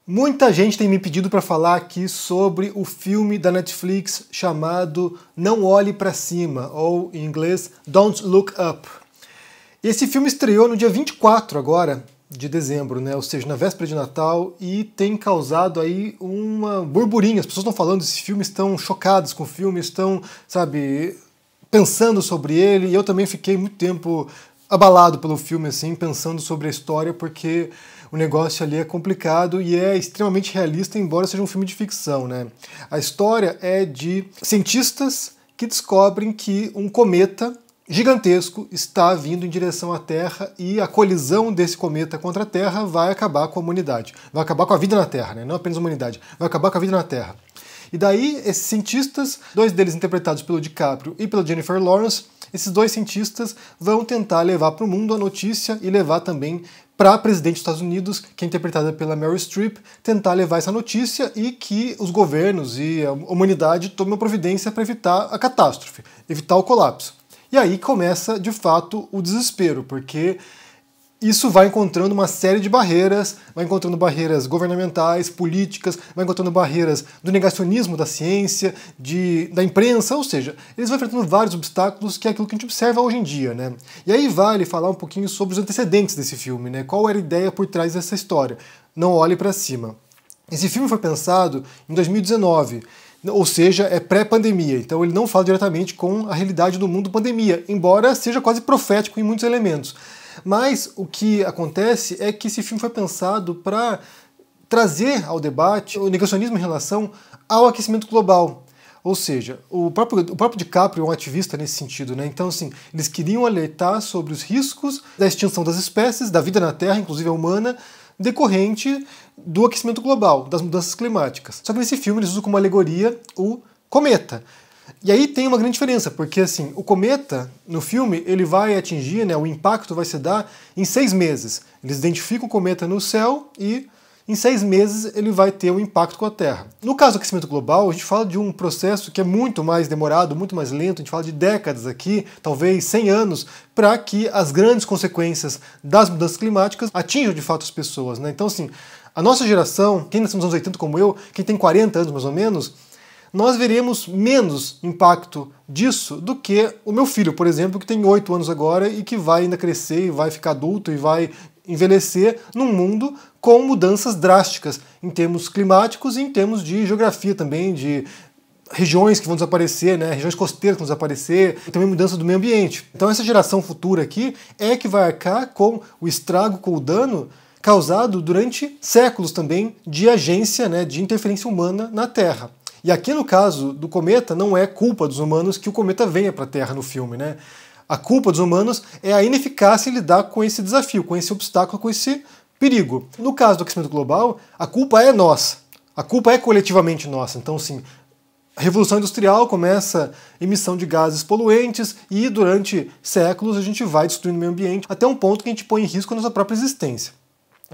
Muita gente tem me pedido para falar aqui sobre o filme da Netflix chamado Não Olhe para Cima, ou em inglês Don't Look Up. Esse filme estreou no dia 24 agora de dezembro, né? Ou seja, na véspera de Natal, e tem causado aí uma burburinho. As pessoas estão falando desse filme, estão chocadas com o filme, estão, sabe, pensando sobre ele, e eu também fiquei muito tempo abalado pelo filme, assim, pensando sobre a história, porque o negócio ali é complicado e é extremamente realista, embora seja um filme de ficção, né? A história é de cientistas que descobrem que um cometa gigantesco está vindo em direção à Terra e a colisão desse cometa contra a Terra vai acabar com a humanidade. Vai acabar com a vida na Terra, né? Não apenas a humanidade, vai acabar com a vida na Terra. E daí, esses cientistas, dois deles interpretados pelo DiCaprio e pela Jennifer Lawrence, esses dois cientistas vão tentar levar para o mundo a notícia e levar também para a presidente dos Estados Unidos, que é interpretada pela Meryl Streep, tentar levar essa notícia e que os governos e a humanidade tomem uma providência para evitar a catástrofe, evitar o colapso. E aí começa, de fato, o desespero, porque isso vai encontrando uma série de barreiras, vai encontrando barreiras governamentais, políticas, vai encontrando barreiras do negacionismo da ciência, da imprensa, ou seja, eles vão enfrentando vários obstáculos, que é aquilo que a gente observa hoje em dia, né? E aí vale falar um pouquinho sobre os antecedentes desse filme, né? Qual era a ideia por trás dessa história? Não Olhe para Cima. Esse filme foi pensado em 2019, ou seja, é pré-pandemia, então ele não fala diretamente com a realidade do mundo pandemia, embora seja quase profético em muitos elementos. Mas o que acontece é que esse filme foi pensado para trazer ao debate o negacionismo em relação ao aquecimento global. Ou seja, o próprio DiCaprio é um ativista nesse sentido, né? Então, assim, eles queriam alertar sobre os riscos da extinção das espécies, da vida na Terra, inclusive a humana, decorrente do aquecimento global, das mudanças climáticas. Só que nesse filme eles usam como alegoria o cometa. E aí tem uma grande diferença, porque assim, o cometa, no filme, ele vai atingir, né, o impacto vai se dar em 6 meses. Eles identificam o cometa no céu e em 6 meses ele vai ter um impacto com a Terra. No caso do aquecimento global, a gente fala de um processo que é muito mais demorado, muito mais lento, a gente fala de décadas aqui, talvez 100 anos, para que as grandes consequências das mudanças climáticas atinjam de fato as pessoas, né? Então assim, a nossa geração, quem nasceu nos anos 80 como eu, quem tem 40 anos mais ou menos, nós veremos menos impacto disso do que o meu filho, por exemplo, que tem 8 anos agora e que vai ainda crescer e vai ficar adulto e vai envelhecer num mundo com mudanças drásticas em termos climáticos e em termos de geografia também, de regiões que vão desaparecer, né, regiões costeiras que vão desaparecer, e também mudança do meio ambiente. Então essa geração futura aqui é que vai arcar com o estrago, com o dano causado durante séculos também de agência, né, de interferência humana na Terra. E aqui no caso do cometa não é culpa dos humanos que o cometa venha para a Terra no filme, né? A culpa dos humanos é a ineficácia em lidar com esse desafio, com esse obstáculo, com esse perigo. No caso do aquecimento global, a culpa é nossa. A culpa é coletivamente nossa. Então, assim, a Revolução Industrial começa a emissão de gases poluentes e durante séculos a gente vai destruindo o meio ambiente até um ponto que a gente põe em risco a nossa própria existência.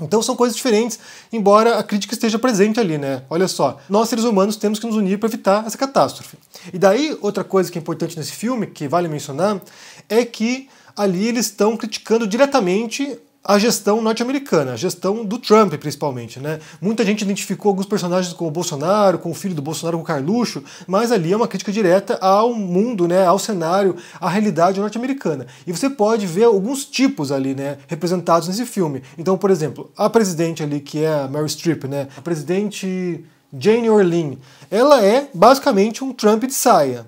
Então são coisas diferentes, embora a crítica esteja presente ali, né? Olha só, nós seres humanos temos que nos unir para evitar essa catástrofe. E daí, outra coisa que é importante nesse filme, que vale mencionar, é que ali eles estão criticando diretamente a gestão norte-americana, a gestão do Trump, principalmente, né? Muita gente identificou alguns personagens com o Bolsonaro, com o filho do Bolsonaro, com o Carluxo, mas ali é uma crítica direta ao mundo, né? Ao cenário, à realidade norte-americana. E você pode ver alguns tipos ali, né? Representados nesse filme. Então, por exemplo, a presidente ali, que é a Meryl Streep, né? A presidente Jane Orlean, ela é basicamente um Trump de saia.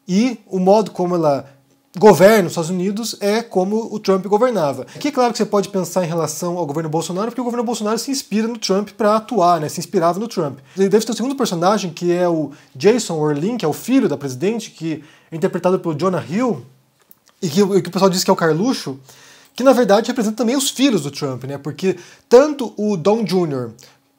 E o modo como ela governo nos Estados Unidos é como o Trump governava. Aqui é claro que você pode pensar em relação ao governo Bolsonaro, porque o governo Bolsonaro se inspira no Trump para atuar, né? Se inspirava no Trump. E deve ter um segundo personagem, que é o Jason Orlean, que é o filho da presidente, que é interpretado pelo Jonah Hill, e que o pessoal diz que é o Carluxo, que na verdade representa também os filhos do Trump, né? Porque tanto o Don Jr.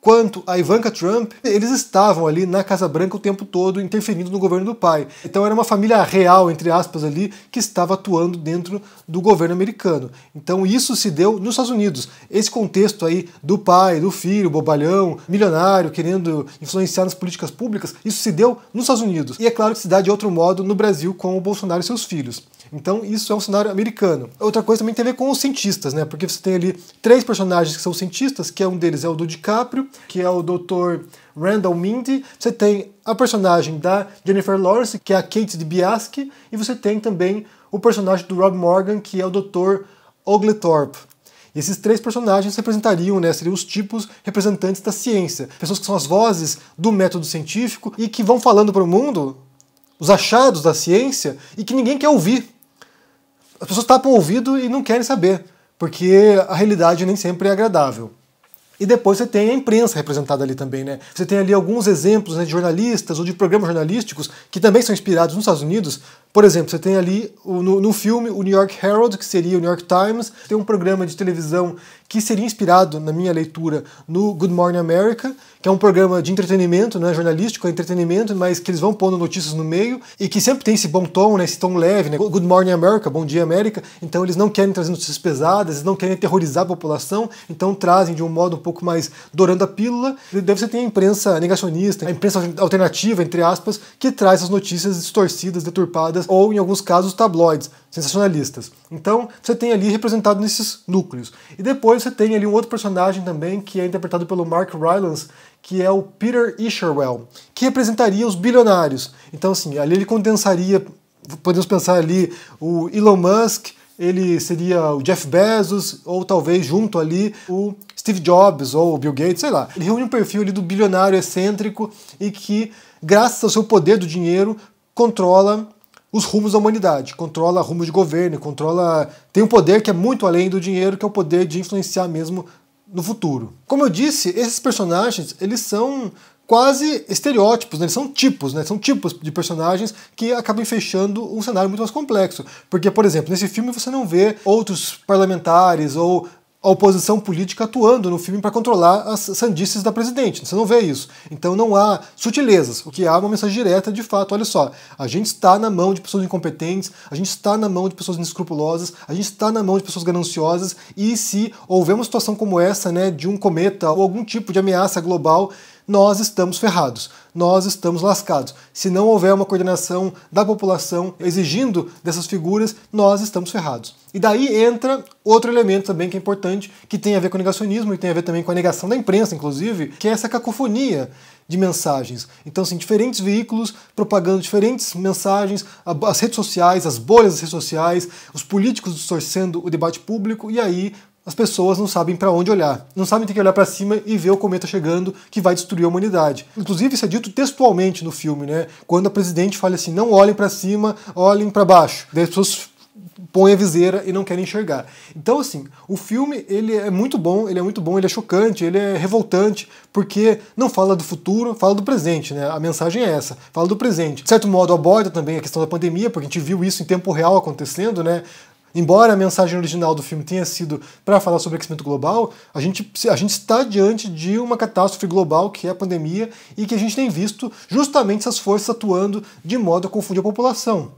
quanto a Ivanka Trump, eles estavam ali na Casa Branca o tempo todo interferindo no governo do pai. Então era uma família real, entre aspas, ali, que estava atuando dentro do governo americano. Então isso se deu nos Estados Unidos. Esse contexto aí do pai, do filho, bobalhão, milionário, querendo influenciar nas políticas públicas, isso se deu nos Estados Unidos. E é claro que se dá de outro modo no Brasil com o Bolsonaro e seus filhos. Então isso é um cenário americano. Outra coisa também tem a ver com os cientistas, né? Porque você tem ali 3 personagens que são cientistas, que um deles é o do DiCaprio, que é o Dr. Randall Mindy. Você tem a personagem da Jennifer Lawrence, que é a Kate DiBiase, e você tem também o personagem do Rob Morgan, que é o Dr. Oglethorpe. E esses 3 personagens representariam, né, seriam os tipos representantes da ciência. Pessoas que são as vozes do método científico e que vão falando para o mundo os achados da ciência e que ninguém quer ouvir. As pessoas tapam o ouvido e não querem saber, porque a realidade nem sempre é agradável. E depois você tem a imprensa representada ali também, né? Você tem ali alguns exemplos, né, de jornalistas ou de programas jornalísticos que também são inspirados nos Estados Unidos. Por exemplo, você tem ali no filme o New York Herald, que seria o New York Times. Tem um programa de televisão que seria inspirado, na minha leitura, no Good Morning America, que é um programa de entretenimento, não é jornalístico, é entretenimento, mas que eles vão pondo notícias no meio e que sempre tem esse bom tom, né, esse tom leve, né? Good Morning America, Bom Dia América. Então eles não querem trazer notícias pesadas, eles não querem aterrorizar a população, então trazem de um modo um pouco mais dourando a pílula. E daí você tem a imprensa negacionista, a imprensa alternativa, entre aspas, que traz as notícias distorcidas, deturpadas, ou em alguns casos tabloides, sensacionalistas. Então você tem ali representado nesses núcleos. E depois você tem ali um outro personagem também, que é interpretado pelo Mark Rylance, que é o Peter Isherwell, que representaria os bilionários. Então assim, ali ele condensaria, podemos pensar ali o Elon Musk, ele seria o Jeff Bezos, ou talvez junto ali o Steve Jobs ou o Bill Gates, sei lá. Ele reúne um perfil ali do bilionário excêntrico e que, graças ao seu poder do dinheiro, controla os rumos da humanidade, controla rumos de governo, tem um poder que é muito além do dinheiro, que é o poder de influenciar mesmo no futuro. Como eu disse, esses personagens, eles são quase estereótipos, né? Eles são tipos, né? São tipos de personagens que acabam fechando um cenário muito mais complexo. Porque, por exemplo, nesse filme você não vê outros parlamentares ou a oposição política atuando no filme para controlar as sandices da presidente. Você não vê isso. Então não há sutilezas. O que há é uma mensagem direta de fato. Olha só, a gente está na mão de pessoas incompetentes, a gente está na mão de pessoas inescrupulosas, a gente está na mão de pessoas gananciosas, e se houver uma situação como essa, né, de um cometa ou algum tipo de ameaça global, nós estamos ferrados, nós estamos lascados. Se não houver uma coordenação da população exigindo dessas figuras, nós estamos ferrados. E daí entra outro elemento também que é importante, que tem a ver com o negacionismo e tem a ver também com a negação da imprensa, inclusive, que é essa cacofonia de mensagens. Então, assim, diferentes veículos propagando diferentes mensagens, as redes sociais, as bolhas das redes sociais, os políticos distorcendo o debate público, e aí as pessoas não sabem para onde olhar. Não sabem ter que olhar para cima e ver o cometa chegando que vai destruir a humanidade. Inclusive, isso é dito textualmente no filme, né? Quando a presidente fala assim, não olhem para cima, olhem para baixo. Daí as pessoas põem a viseira e não querem enxergar. Então, assim, o filme, ele é muito bom, ele é chocante, ele é revoltante, porque não fala do futuro, fala do presente, né? A mensagem é essa, fala do presente. De certo modo, aborda também a questão da pandemia, porque a gente viu isso em tempo real acontecendo, né? Embora a mensagem original do filme tenha sido para falar sobre aquecimento global, a gente está diante de uma catástrofe global, que é a pandemia, e que a gente tem visto justamente essas forças atuando de modo a confundir a população.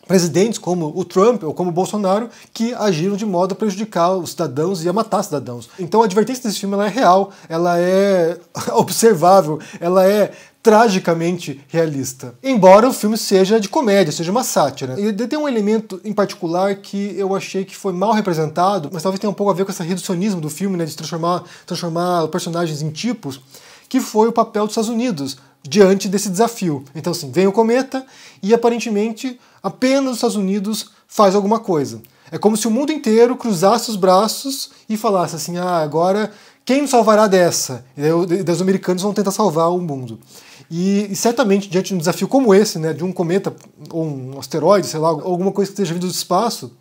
Presidentes como o Trump ou como o Bolsonaro que agiram de modo a prejudicar os cidadãos e a matar cidadãos. Então a advertência desse filme ela é real, ela é observável, ela é tragicamente realista. Embora o filme seja de comédia, seja uma sátira. Ele tem um elemento em particular que eu achei que foi mal representado, mas talvez tenha um pouco a ver com esse reducionismo do filme, né, de transformar personagens em tipos, que foi o papel dos Estados Unidos diante desse desafio. Então, assim, vem o cometa e aparentemente apenas os Estados Unidos faz alguma coisa. É como se o mundo inteiro cruzasse os braços e falasse assim, agora quem nos salvará dessa? E daí os americanos vão tentar salvar o mundo. E certamente, diante de um desafio como esse, né, de um cometa ou um asteroide, sei lá, alguma coisa que esteja vindo do espaço,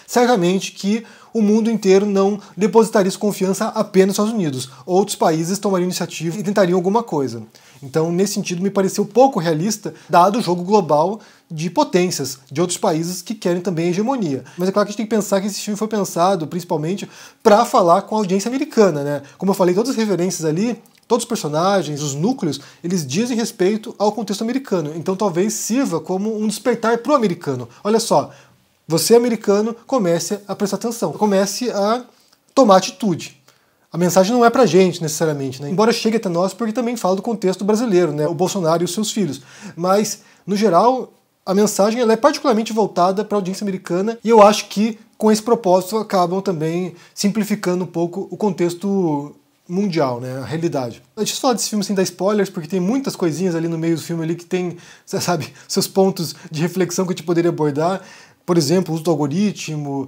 certamente que o mundo inteiro não depositaria sua confiança apenas nos Estados Unidos. Outros países tomariam iniciativa e tentariam alguma coisa. Então, nesse sentido, me pareceu pouco realista, dado o jogo global de potências, de outros países que querem também hegemonia. Mas é claro que a gente tem que pensar que esse filme foi pensado principalmente para falar com a audiência americana, né? Como eu falei, todas as referências ali, todos os personagens, os núcleos, eles dizem respeito ao contexto americano. Então talvez sirva como um despertar para o americano. Olha só, você americano comece a prestar atenção, comece a tomar atitude. A mensagem não é pra gente, necessariamente, né? Embora chegue até nós, porque também fala do contexto brasileiro, né? O Bolsonaro e os seus filhos. Mas, no geral, a mensagem ela é particularmente voltada para a audiência americana, e eu acho que com esse propósito acabam também simplificando um pouco o contexto mundial, né, a realidade. Deixa eu falar desse filme sem dar spoilers, porque tem muitas coisinhas ali no meio do filme ali que tem, você sabe, seus pontos de reflexão que a gente poderia abordar. Por exemplo, o uso do algoritmo,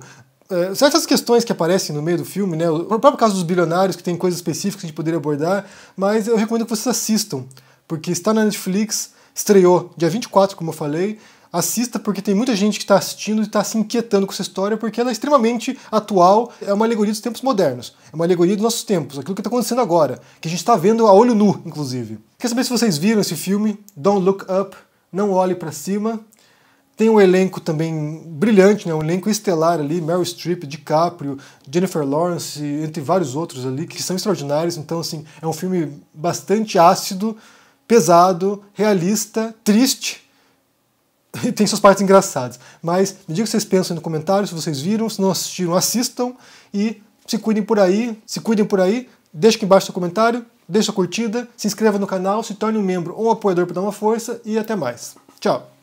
certas questões que aparecem no meio do filme, né, o próprio caso dos bilionários, que tem coisas específicas que a gente poderia abordar, mas eu recomendo que vocês assistam, porque está na Netflix, estreou dia 24, como eu falei. Assista, porque tem muita gente que está assistindo e está se inquietando com essa história, porque ela é extremamente atual, é uma alegoria dos tempos modernos, é uma alegoria dos nossos tempos, aquilo que está acontecendo agora, que a gente está vendo a olho nu, inclusive. Quer saber se vocês viram esse filme, Don't Look Up, Não Olhe Pra Cima. Tem um elenco também brilhante, né? Um elenco estelar ali, Meryl Streep, DiCaprio, Jennifer Lawrence, entre vários outros ali, que são extraordinários. Então, assim, é um filme bastante ácido, pesado, realista, triste, e tem suas partes engraçadas. Mas me diga o que vocês pensam aí no comentário, se vocês viram, se não assistiram, assistam e se cuidem por aí, deixa aqui embaixo seu comentário, deixa a curtida, se inscreva no canal, se torne um membro ou um apoiador para dar uma força e até mais. Tchau!